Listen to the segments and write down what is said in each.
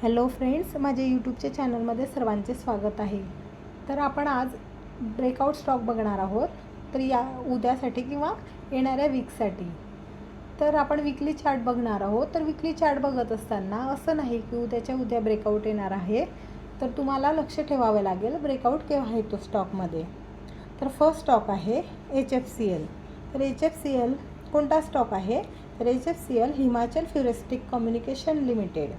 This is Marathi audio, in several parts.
हॅलो फ्रेंड्स, माझ्या यूट्यूबच्या चॅनलमध्ये सर्वांचे स्वागत आहे। तर आपण आज ब्रेकआउट स्टॉक बघणार आहोत, तर या उद्यासाठी किंवा येणाऱ्या वीकसाठी। तर आपण वीकली चार्ट बघणार आहोत। तर वीकली चार्ट बघत असताना असं नाही की उद्याच्या उद्या ब्रेकआउट येणार आहे, तर तुम्हाला लक्ष ठेवावे लागेल ब्रेकआउट केव्हा येतो स्टॉकमध्ये। तर फर्स्ट स्टॉक आहे HFCL। तर HFCL कोणता स्टॉक आहे? तर HFCL हिमाचल फ्युरिस्टिक कम्युनिकेशन लिमिटेड।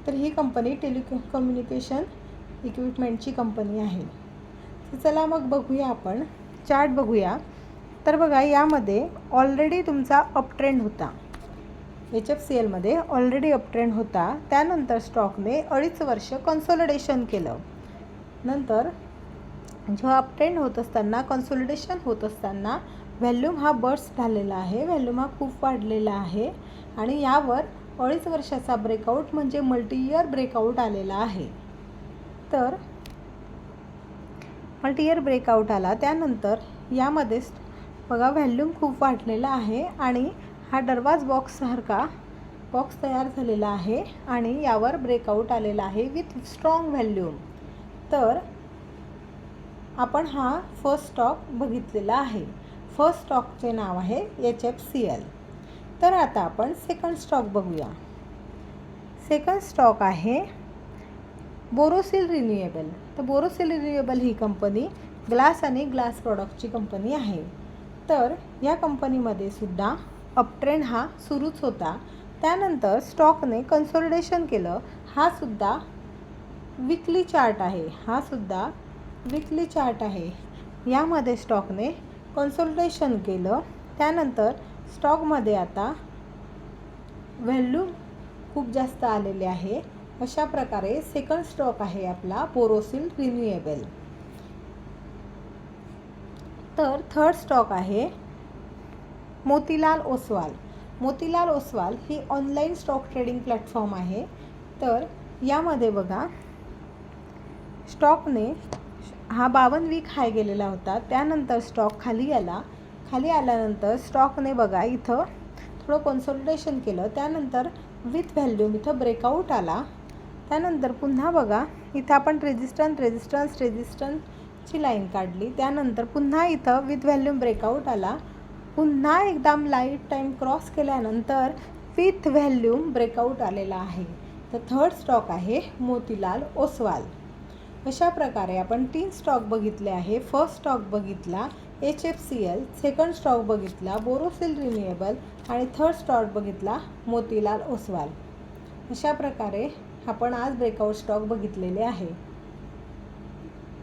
तर ही कंपनी टेलिकम्युनिकेशन इक्विपमेंटची कंपनी आहे। तर चला मग बघूया, आपण चार्ट बघूया। तर बघा, यामध्ये ऑलरेडी तुमचा अप ट्रेंड होता। HFCL मध्ये ऑलरेडी अप ट्रेंड होता। त्यानंतर स्टॉकने 2.5 वर्ष कन्सोलिडेशन केलं। नंतर जेव्हा अप ट्रेंड होत असताना, कन्सोलिडेशन होत असताना व्हॅल्यूम हा बर्स्ट झालेला आहे, व्हॅल्यूम हा खूप वाढलेला आहे आणि यावर 2.5 वर्षाचा ब्रेकआउट म्हणजे मल्टी इयर ब्रेकआउट आलेला आहे। तर मल्टी इयर ब्रेकआउट आला त्यानंतर यामध्ये बघा व्हॅल्यूम खूप वाढलेला आहे आणि हा दरवाज बॉक्ससारखा बॉक्स तयार झालेला आहे आणि यावर ब्रेकआउट आलेला आहे विथ स्ट्रॉंग व्हॅल्यूम। तर आपण हा फर्स्ट स्टॉक बघितलेला आहे। फर्स्ट स्टॉकचे नाव आहे HFCL। तर आता आपण सेकंड स्टॉक बघूया। सेकंड स्टॉक आहे बोरोसिल रिन्युएबल। तर बोरोसिल रिन्युएबल ही कंपनी ग्लास आणि ग्लास प्रॉडक्टची कंपनी आहे। तर या कंपनीमध्ये सुद्धा अप ट्रेंड हा सुरूच होता। त्यानंतर स्टॉकने कन्सोलिडेशन केलं। हा सुद्धा वीकली चार्ट आहे, हा सुद्धा वीकली चार्ट आहे। यामध्ये स्टॉकने कन्सोलिडेशन केलं, त्यानंतर स्टॉकमध्ये आता व्हॅल्यूम खूप जास्त आलेले आहे। अशा प्रकारे सेकंड स्टॉक आहे आपला बोरोसिल रिन्युएबल। तर थर्ड स्टॉक आहे मोतीलाल ओसवाल। मोतीलाल ओसवाल ही ऑनलाईन स्टॉक ट्रेडिंग प्लॅटफॉर्म आहे। तर यामध्ये बघा, स्टॉकने हा 52 वीक हाय गेलेला होता, त्यानंतर स्टॉक खाली आला। खाली आल्यानंतर स्टॉकने बघा इथं थोडं कन्सोलिडेशन केलं, त्यानंतर विथ व्हॅल्यूम इथं ब्रेकआउट आला। त्यानंतर पुन्हा बघा इथं आपण रेजिस्टन्सची लाईन काढली, त्यानंतर पुन्हा इथं विथ व्हॅल्यूम ब्रेकआउट आला। पुन्हा एकदम लाईट टाईम क्रॉस केल्यानंतर विथ व्हॅल्यूम ब्रेकआउट आलेला आहे। तर थर्ड स्टॉक आहे मोतीलाल ओसवाल। अशा प्रकारे आपण 3 स्टॉक बघितले आहे। फर्स्ट स्टॉक बघितला HFCL, सेकंड स्टॉक बघितला बोरोसिल रिन्युएबल आणि थर्ड स्टॉक बघितला मोतीलाल ओसवाल। अशा प्रकारे आपण आज ब्रेकआउट स्टॉक बघितलेले आहे।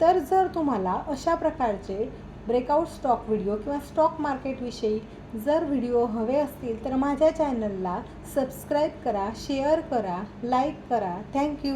तर जर तुम्हाला अशा प्रकारचे ब्रेकआउट स्टॉक व्हिडिओ किंवा स्टॉक मार्केटविषयी जर व्हिडिओ हवे असतील तर माझ्या चॅनलला सबस्क्राईब करा, शेअर करा, लाईक करा। थँक्यू।